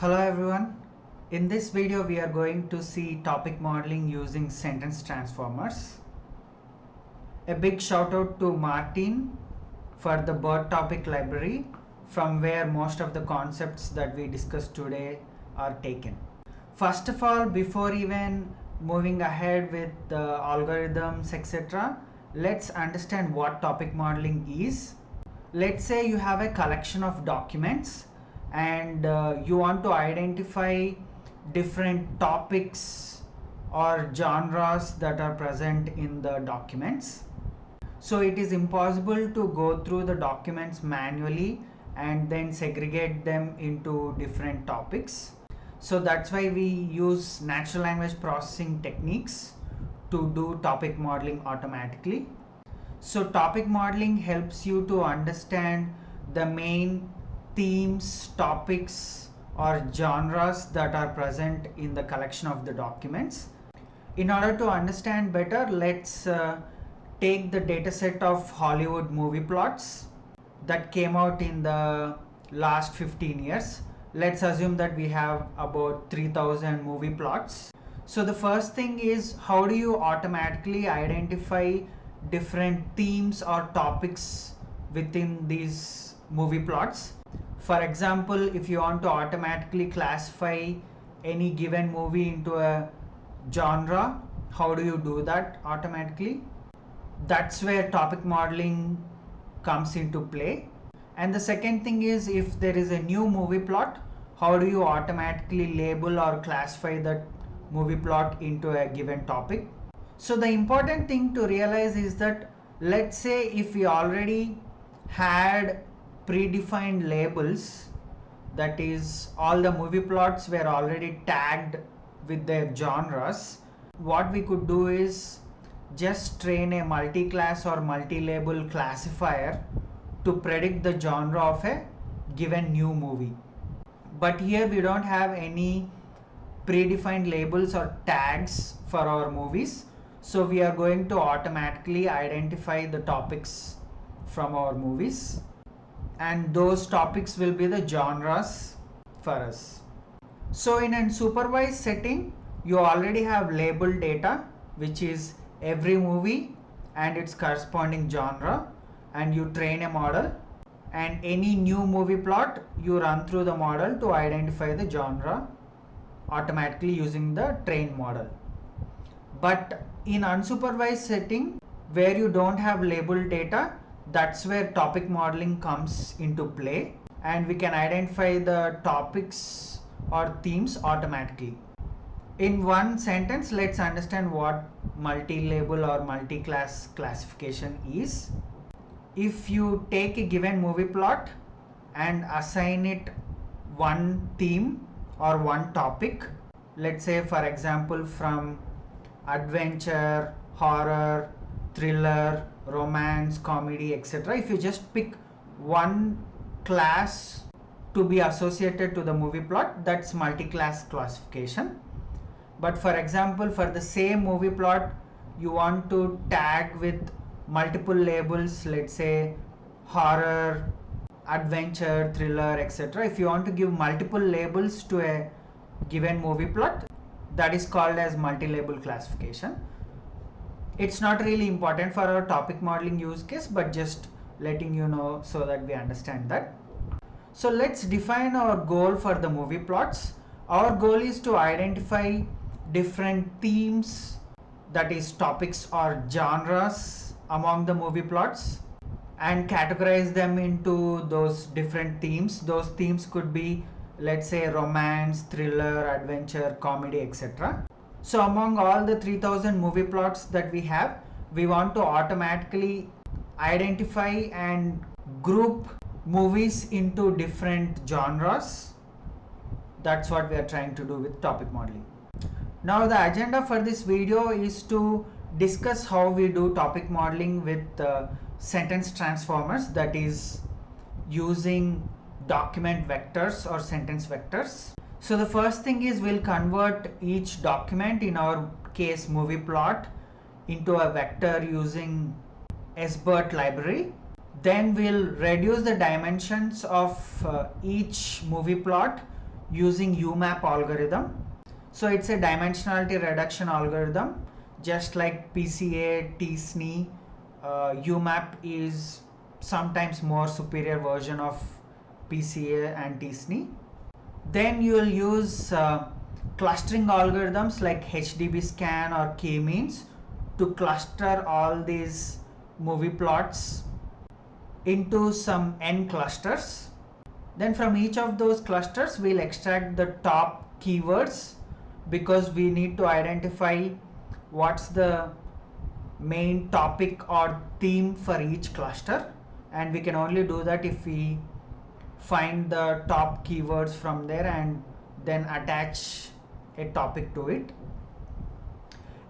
Hello everyone. In this video we are going to see topic modeling using sentence transformers. A big shout out to Martin for the BERTopic library from where most of the concepts that we discussed today are taken. First of all, before even moving ahead with the algorithms etc., let's understand what topic modeling is. Let's say you have a collection of documents and you want to identify different topics or genres that are present in the documents. So it is impossible to go through the documents manually and then segregate them into different topics. So that's why we use natural language processing techniques to do topic modeling automatically. So topic modeling helps you to understand the main themes, topics or genres that are present in the collection of the documents. In order to understand better, let's take the dataset of Hollywood movie plots that came out in the last 15 years. Let's assume that we have about 3000 movie plots. So the first thing is, how do you automatically identify different themes or topics within these movie plots? For example, if you want to automatically classify any given movie into a genre, how do you do that automatically? That's where topic modeling comes into play. And the second thing is, if there is a new movie plot, how do you automatically label or classify that movie plot into a given topic? So the important thing to realize is that, let's say if we already had predefined labels, that is all the movie plots were already tagged with their genres, what we could do is just train a multi-class or multi-label classifier to predict the genre of a given new movie. But here we don't have any predefined labels or tags for our movies, so we are going to automatically identify the topics from our movies, and those topics will be the genres for us. So in a supervised setting, you already have label data, which is every movie and its corresponding genre, and you train a model, and any new movie plot you run through the model to identify the genre automatically using the trained model. But in unsupervised setting where you don't have labeled data, that's where topic modeling comes into play, and we can identify the topics or themes automatically. In one sentence, let's understand what multi-label or multi-class classification is. If you take a given movie plot and assign it one theme or one topic, let's say for example from adventure, horror, thriller, romance, comedy, etc. If you just pick one class to be associated to the movie plot, that's multi-class classification. But for example, for the same movie plot, you want to tag with multiple labels, let's say horror, adventure, thriller, etc. If you want to give multiple labels to a given movie plot, that is called as multi-label classification. It's not really important for our topic modeling use case, but just letting you know so that we understand that. So let's define our goal for the movie plots. Our goal is to identify different themes, that is topics or genres among the movie plots, and categorize them into those different themes. Those themes could be, let's say, romance, thriller, adventure, comedy, etc. So among all the 3000 movie plots that we have, we want to automatically identify and group movies into different genres. That's what we are trying to do with topic modeling. Now the agenda for this video is to discuss how we do topic modeling with sentence transformers, that is using document vectors or sentence vectors. So the first thing is, we'll convert each document, in our case movie plot, into a vector using SBERT library. Then we'll reduce the dimensions of each movie plot using UMAP algorithm. So it's a dimensionality reduction algorithm, just like PCA, T-SNE. UMAP is sometimes more superior version of PCA and T-SNE. Then you will use clustering algorithms like HDB scan or k-means to cluster all these movie plots into some n clusters. Then from each of those clusters we'll extract the top keywords, because we need to identify what's the main topic or theme for each cluster, and we can only do that if we find the top keywords from there and then attach a topic to it.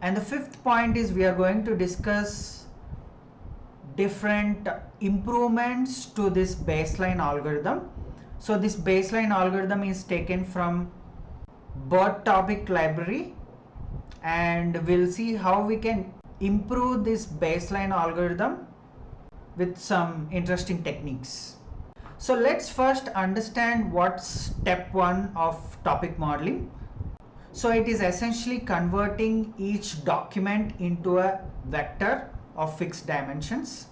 And the fifth point is we are going to discuss different improvements to this baseline algorithm. So this baseline algorithm is taken from BERTopic library, and we'll see how we can improve this baseline algorithm with some interesting techniques. So let's first understand what's step 1 of topic modeling. So it is essentially converting each document into a vector of fixed dimensions.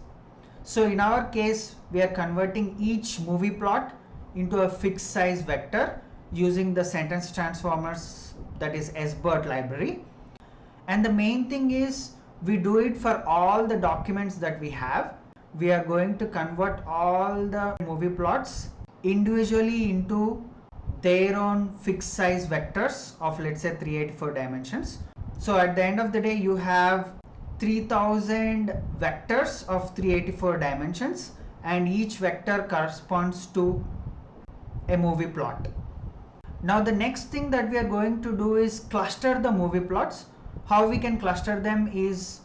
So in our case, we are converting each movie plot into a fixed size vector using the sentence transformers, that is SBERT library. And the main thing is we do it for all the documents that we have. We are going to convert all the movie plots individually into their own fixed size vectors of, let's say, 384 dimensions. So at the end of the day, you have 3000 vectors of 384 dimensions, and each vector corresponds to a movie plot. Now the next thing that we are going to do is cluster the movie plots. How we can cluster them is,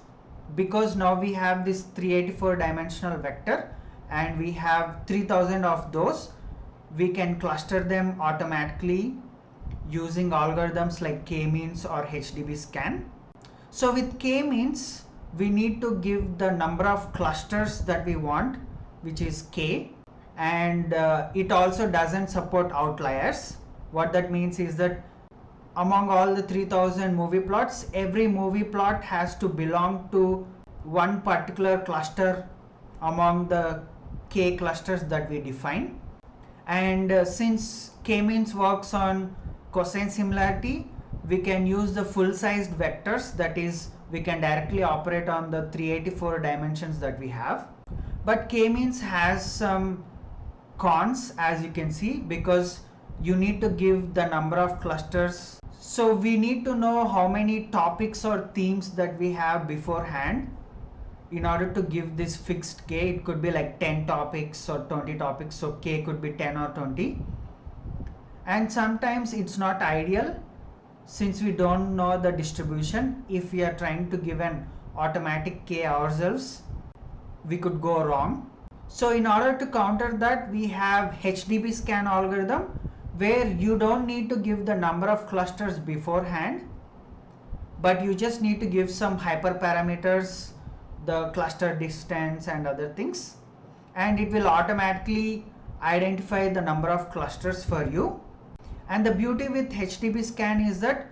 because now we have this 384 dimensional vector and we have 3000 of those, we can cluster them automatically using algorithms like k-means or HDB scan. So with k-means, we need to give the number of clusters that we want, which is k, and it also doesn't support outliers. What that means is that among all the 3000 movie plots, every movie plot has to belong to one particular cluster among the k clusters that we define. And since k-means works on cosine similarity, we can use the full-sized vectors, that is, we can directly operate on the 384 dimensions that we have. But k-means has some cons, as you can see, because you need to give the number of clusters. So we need to know how many topics or themes that we have beforehand in order to give this fixed k. It could be like 10 topics or 20 topics, so k could be 10 or 20. And sometimes it's not ideal, since we don't know the distribution. If we are trying to give an automatic k ourselves, we could go wrong. So in order to counter that, we have HDB scan algorithm, where you don't need to give the number of clusters beforehand, but you just need to give some hyperparameters, the cluster distance and other things, and it will automatically identify the number of clusters for you. And the beauty with HDB scan is that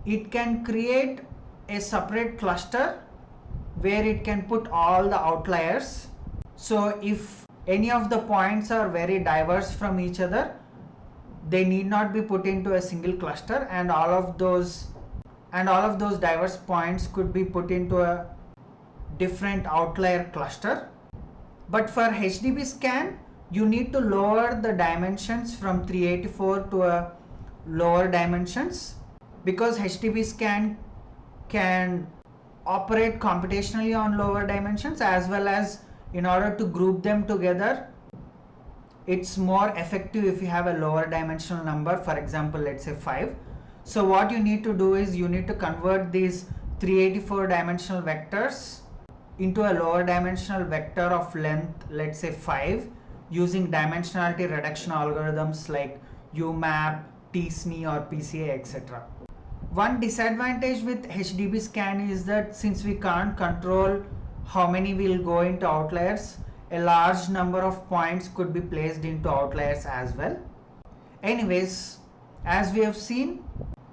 it can create a separate cluster where it can put all the outliers. So if any of the points are very diverse from each other, they need not be put into a single cluster, and all of those diverse points could be put into a different outlier cluster. But for HDB scan, you need to lower the dimensions from 384 to a lower dimensions, because HDB scan can operate computationally on lower dimensions, as well as in order to group them together, it's more effective if you have a lower dimensional number, for example, let's say 5. So what you need to do is you need to convert these 384 dimensional vectors into a lower dimensional vector of length, let's say 5, using dimensionality reduction algorithms like UMAP, T-SNE or PCA, etc. One disadvantage with HDB scan is that since we can't control how many will go into outliers, a large number of points could be placed into outliers as well. Anyways, As we have seen,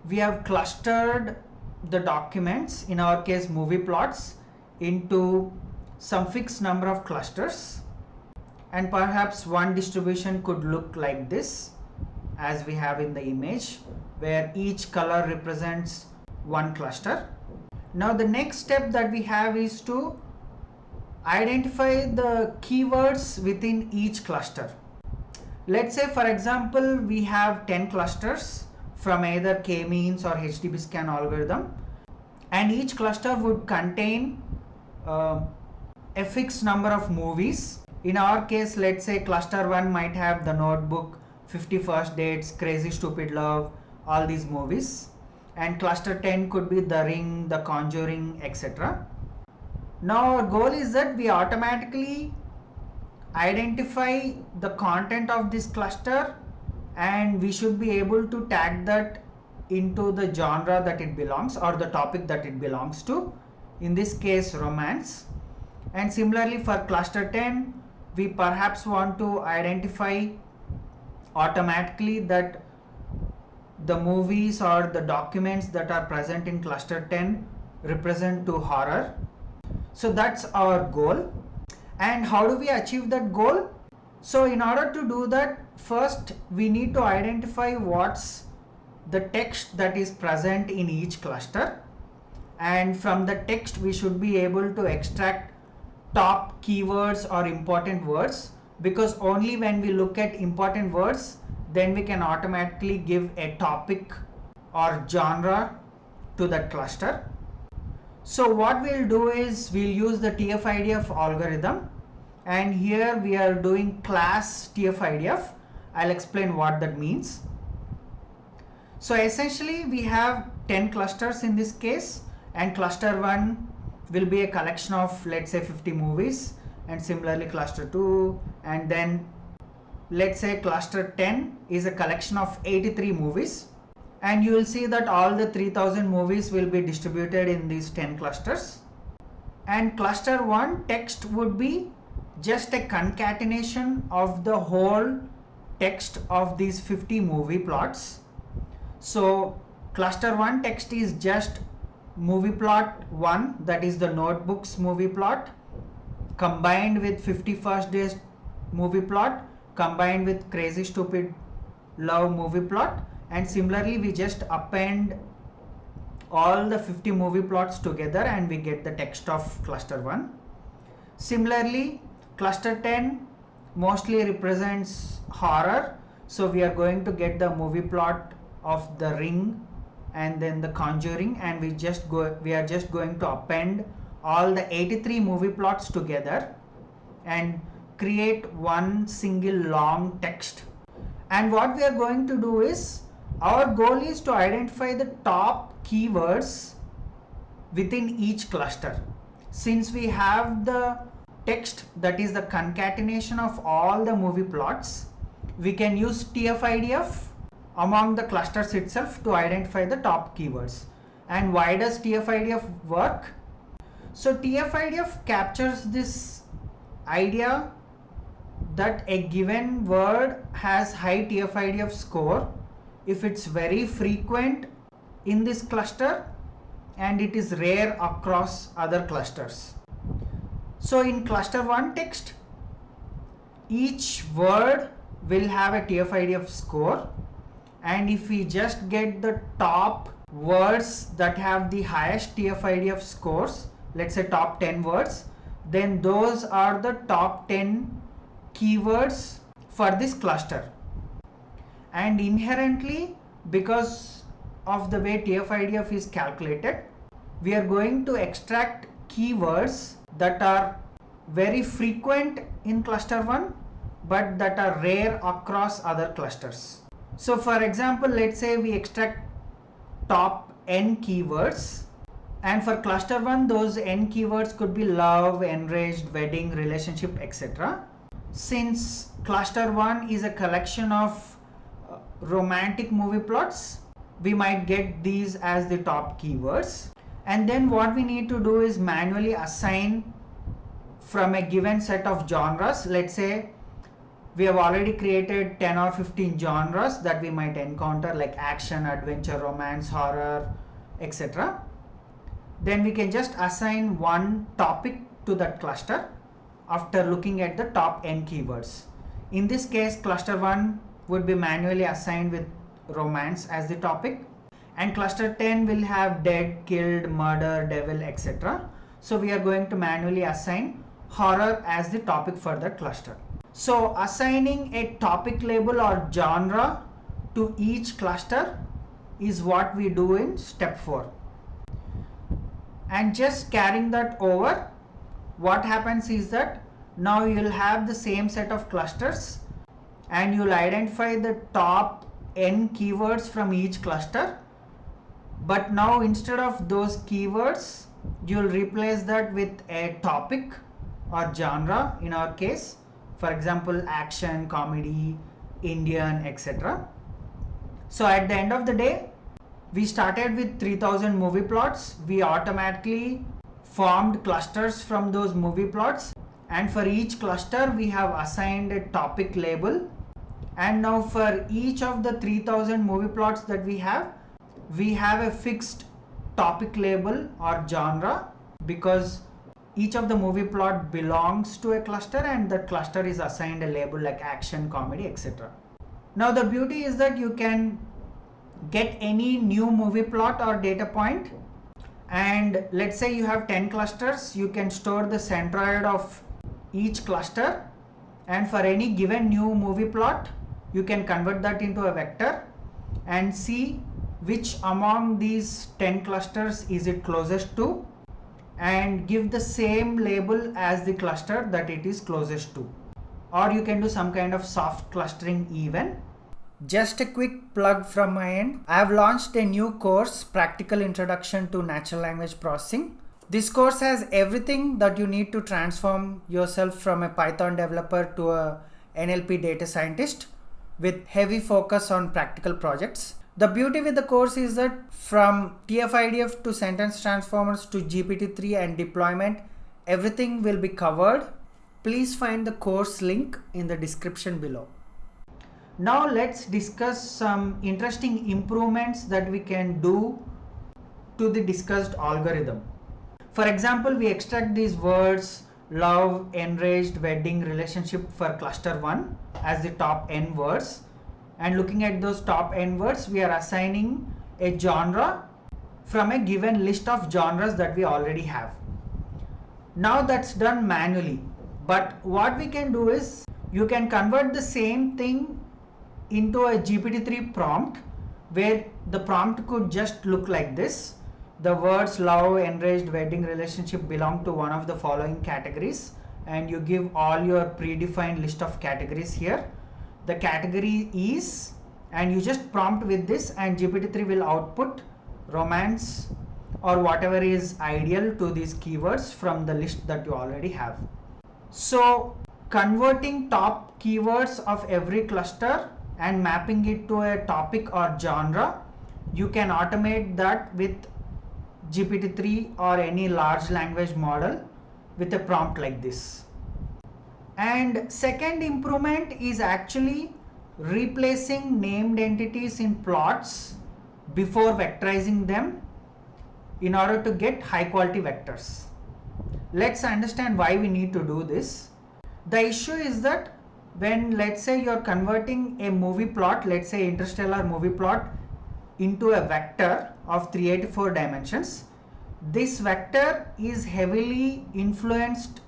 we have clustered the documents, in our case movie plots, into some fixed number of clusters, and perhaps one distribution could look like this, as we have in the image, where each color represents one cluster. Now the next step that we have is to identify the keywords within each cluster. Let's say, for example, we have 10 clusters from either k-means or HDB scan algorithm, and each cluster would contain a fixed number of movies. In our case, let's say cluster 1 might have The Notebook, 50 First Dates, Crazy Stupid Love, all these movies, and cluster 10 could be The Ring, The Conjuring, etc. Now our goal is that we automatically identify the content of this cluster, and we should be able to tag that into the genre that it belongs or the topic that it belongs to, in this case romance. And similarly for cluster 10, we perhaps want to identify automatically that the movies or the documents that are present in cluster 10 represent to horror. So that's our goal. And how do we achieve that goal? So in order to do that, first we need to identify what's the text that is present in each cluster, and from the text we should be able to extract top keywords or important words, because only when we look at important words, then we can automatically give a topic or genre to that cluster. So what we'll do is we'll use the TF-IDF algorithm, and here we are doing class TF-IDF. I'll explain what that means. So essentially we have 10 clusters in this case, and cluster 1 will be a collection of, let's say, 50 movies, and similarly cluster 2, and then let's say cluster 10 is a collection of 83 movies, and you will see that all the 3000 movies will be distributed in these 10 clusters. And cluster 1 text would be just a concatenation of the whole text of these 50 movie plots. So cluster 1 text is just movie plot 1, that is the Notebook's movie plot, combined with 50 First Days movie plot, combined with Crazy Stupid Love movie plot, and similarly we just append all the 50 movie plots together and we get the text of cluster 1. Similarly, cluster 10 mostly represents horror, so we are going to get the movie plot of The Ring and then The Conjuring, and we are just going to append all the 83 movie plots together and create one single long text. And what we are going to do is, our goal is to identify the top keywords within each cluster. Since we have the text that is the concatenation of all the movie plots, we can use TF-IDF among the clusters itself to identify the top keywords. And why does TF-IDF work? So TF-IDF captures this idea that a given word has high TF-IDF score if it's very frequent in this cluster and it is rare across other clusters. So in cluster 1 text, each word will have a TF-IDF score, and if we just get the top words that have the highest TF-IDF scores, let's say top 10 words, then those are the top 10 keywords for this cluster. And inherently, because of the way TF-IDF is calculated, we are going to extract keywords that are very frequent in cluster 1 but that are rare across other clusters. So for example, let's say we extract top n keywords, and for cluster 1 those n keywords could be love, enraged, wedding, relationship, etc. Since cluster 1 is a collection of romantic movie plots, we might get these as the top keywords. And then what we need to do is manually assign from a given set of genres. Let's say We have already created 10 or 15 genres that we might encounter, like action, adventure, romance, horror, etc. Then we can just assign one topic to that cluster after looking at the top n keywords. In this case, cluster 1 would be manually assigned with romance as the topic, and cluster 10 will have dead, killed, murder, devil, etc. So we are going to manually assign horror as the topic for that cluster. So assigning a topic label or genre to each cluster is what we do in step 4. And just carrying that over, what happens is that now you'll have the same set of clusters and you'll identify the top n keywords from each cluster. But now instead of those keywords, you'll replace that with a topic or genre, in our case, for example, action, comedy, Indian, etc. So at the end of the day, we started with 3000 movie plots. We automatically formed clusters from those movie plots, and for each cluster we have assigned a topic label. And now for each of the 3000 movie plots that we have a fixed topic label or genre, because each of the movie plot belongs to a cluster and that cluster is assigned a label like action, comedy, etc. Now the beauty is that you can get any new movie plot or data point, and let's say you have 10 clusters, you can store the centroid of each cluster, and for any given new movie plot you can convert that into a vector and see which among these 10 clusters is it closest to, and give the same label as the cluster that it is closest to. Or you can do some kind of soft clustering even. Just a quick plug from my end. I have launched a new course, Practical Introduction to Natural Language Processing. This course has everything that you need to transform yourself from a Python developer to a NLP data scientist, with heavy focus on practical projects. The beauty with the course is that from TF-IDF to sentence transformers to GPT-3 and deployment, everything will be covered. Please find the course link in the description below. Now let's discuss some interesting improvements that we can do to the discussed algorithm. For example, we extract these words love, enraged, wedding, relationship for cluster 1 as the top n words, and looking at those top n words, we are assigning a genre from a given list of genres that we already have. Now that's done manually, but what we can do is you can convert the same thing into a GPT-3 prompt, where the prompt could just look like this. The words love, enraged, wedding, relationship belong to one of the following categories, and you give all your predefined list of categories here. The category is, and you just prompt with this, and GPT-3 will output romance or whatever is ideal to these keywords from the list that you already have. So converting top keywords of every cluster and mapping it to a topic or genre, you can automate that with GPT-3 or any large language model with a prompt like this. And second improvement is actually replacing named entities in plots before vectorizing them in order to get high quality vectors. Let's understand why we need to do this. The issue is that when, let's say, you're converting a movie plot, let's say interstellar movie plot, into a vector of 384 dimensions, this vector is heavily influenced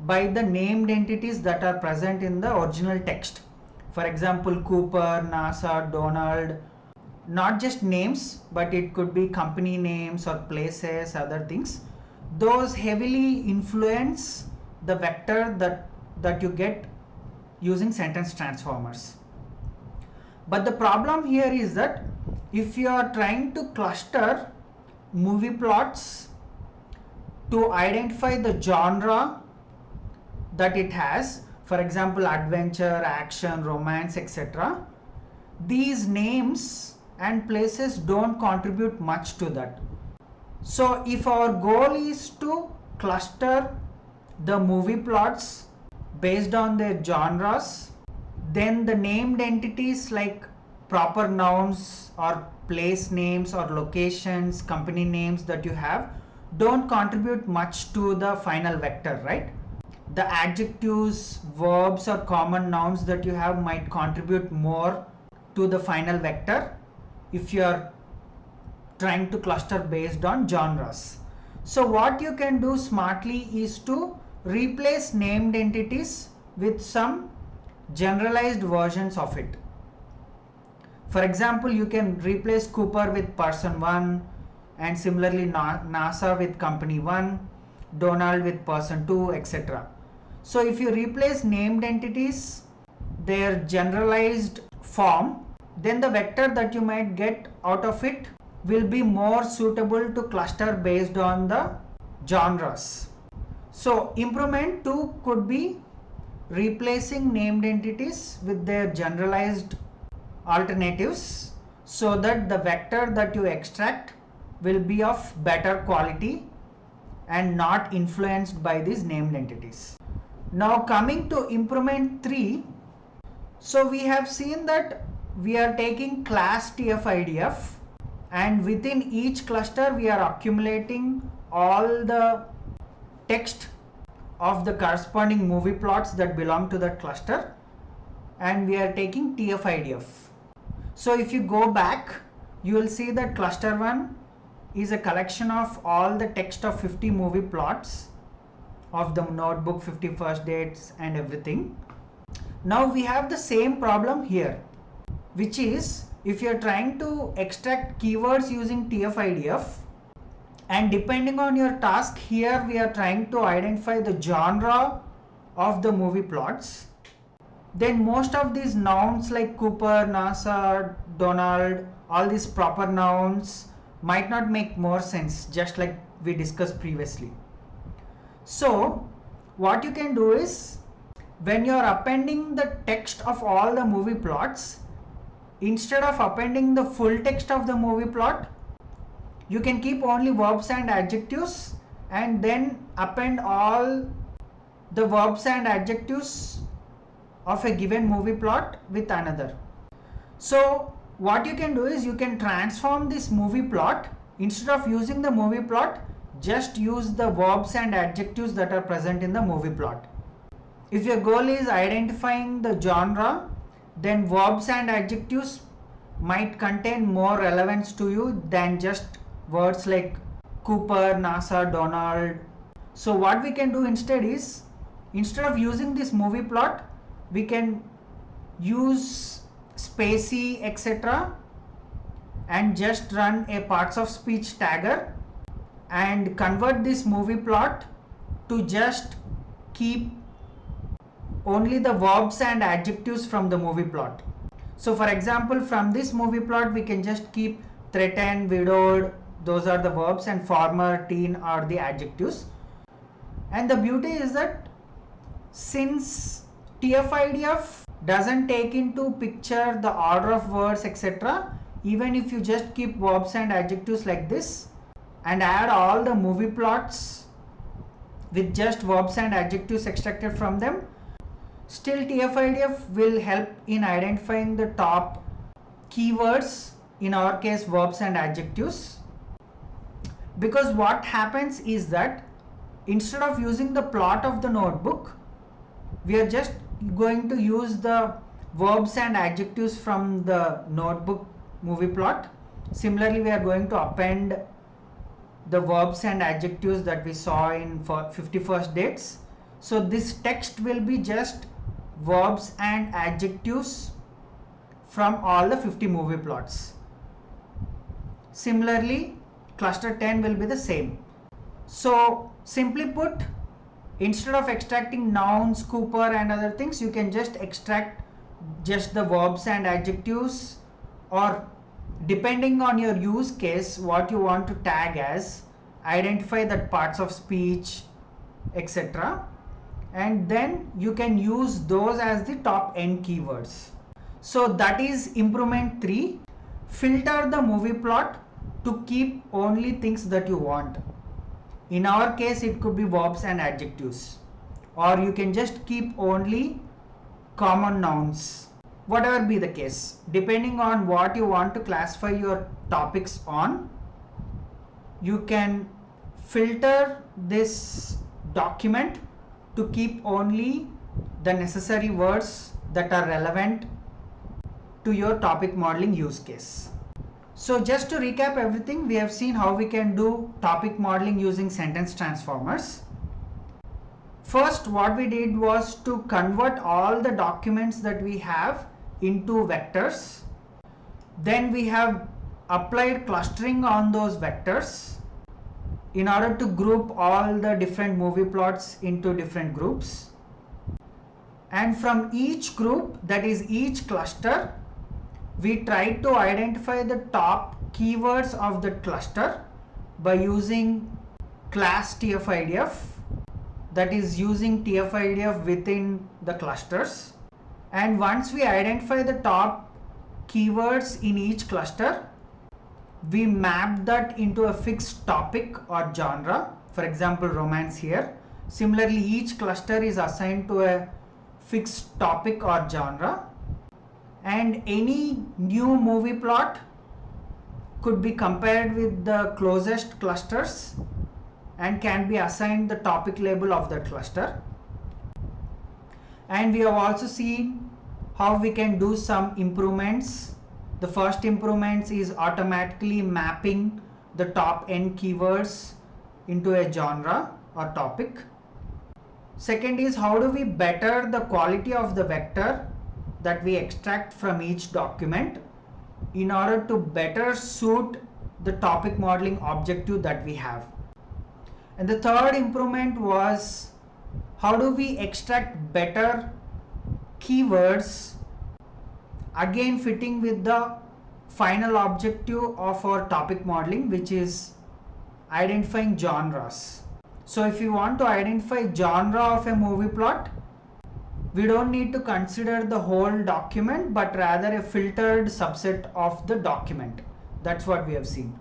by the named entities that are present in the original text. For example, Cooper, NASA, Donald, not just names, but it could be company names or places, other things. Those heavily influence the vector that you get using sentence transformers. But the problem here is that if you are trying to cluster movie plots to identify the genre that it has, for example, adventure, action, romance, etc., these names and places don't contribute much to that. So if our goal is to cluster the movie plots based on their genres, then the named entities like proper nouns or place names or locations, company names that you have don't contribute much to the final vector, right? The adjectives, verbs or common nouns that you have might contribute more to the final vector if you are trying to cluster based on genres. So what you can do smartly is to replace named entities with some generalized versions of it. For example, you can replace Cooper with person 1, and similarly NASA with company 1, Donald with person 2, etc. So if you replace named entities their generalized form, then the vector that you might get out of it will be more suitable to cluster based on the genres. So improvement 2 could be replacing named entities with their generalized alternatives so that the vector that you extract will be of better quality and not influenced by these named entities. Now coming to improvement 3, so we have seen that we are taking class TF-IDF and within each cluster we are accumulating all the text of the corresponding movie plots that belong to that cluster, and we are taking TF-IDF. So if you go back, you will see that cluster 1 is a collection of all the text of 50 movie plots of the notebook, 51st dates and everything. Now we have the same problem here, which is if you are trying to extract keywords using TF-IDF, and depending on your task, here we are trying to identify the genre of the movie plots, then most of these nouns like Cooper, NASA, Donald, all these proper nouns might not make more sense, just like we discussed previously. So what you can do is, when you are appending the text of all the movie plots, instead of appending the full text of the movie plot, you can keep only verbs and adjectives and then append all the verbs and adjectives of a given movie plot with another. So what you can do is you can transform this movie plot. Instead of using the movie plot, just use the verbs and adjectives that are present in the movie plot. If your goal is identifying the genre, then verbs and adjectives might contain more relevance to you than just words like Cooper, NASA, Donald. So what we can do instead is, instead of using this movie plot, we can use Spacey, etc. and just run a parts of speech tagger and convert this movie plot to just keep only the verbs and adjectives from the movie plot. So for example, from this movie plot we can just keep threatened, widowed, those are the verbs, and farmer, teen are the adjectives. And the beauty is that since TF-IDF doesn't take into picture the order of words, etc., even if you just keep verbs and adjectives like this and add all the movie plots with just verbs and adjectives extracted from them, still TF-IDF will help in identifying the top keywords, in our case verbs and adjectives. Because what happens is that instead of using the plot of the notebook, we are just going to use the verbs and adjectives from the notebook movie plot. Similarly, we are going to append the verbs and adjectives that we saw in 51st dates. So this text will be just verbs and adjectives from all the 50 movie plots. Similarly, cluster 10 will be the same. So simply put, instead of extracting nouns, Cooper and other things, you can just extract just the verbs and adjectives, or depending on your use case, what you want to tag as, identify that parts of speech, etc. And then you can use those as the top n keywords. So that is improvement 3. Filter the movie plot to keep only things that you want. In our case, it could be verbs and adjectives, or you can just keep only common nouns, whatever be the case, depending on what you want to classify your topics on, you can filter this document to keep only the necessary words that are relevant to your topic modeling use case. So just to recap everything, we have seen how we can do topic modeling using sentence transformers. First, what we did was to convert all the documents that we have into vectors. Then we have applied clustering on those vectors in order to group all the different movie plots into different groups. And from each group, that is each cluster, we tried to identify the top keywords of the cluster by using class TF-IDF, that is using TF-IDF within the clusters. And once we identify the top keywords in each cluster, we map that into a fixed topic or genre, for example romance here. Similarly, each cluster is assigned to a fixed topic or genre, and any new movie plot could be compared with the closest clusters and can be assigned the topic label of that cluster. And we have also seen how we can do some improvements. The first improvements is automatically mapping the top n keywords into a genre or topic. Second is how do we better the quality of the vector that we extract from each document in order to better suit the topic modeling objective that we have. And the third improvement was how do we extract better keywords, again fitting with the final objective of our topic modeling, which is identifying genres. So if you want to identify genre of a movie plot, we don't need to consider the whole document, but rather a filtered subset of the document. That's what we have seen.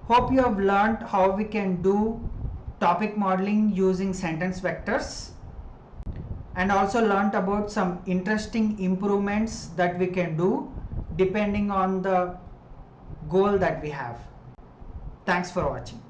Hope you have learned how we can do topic modeling using sentence vectors, and also learned about some interesting improvements that we can do depending on the goal that we have. Thanks for watching.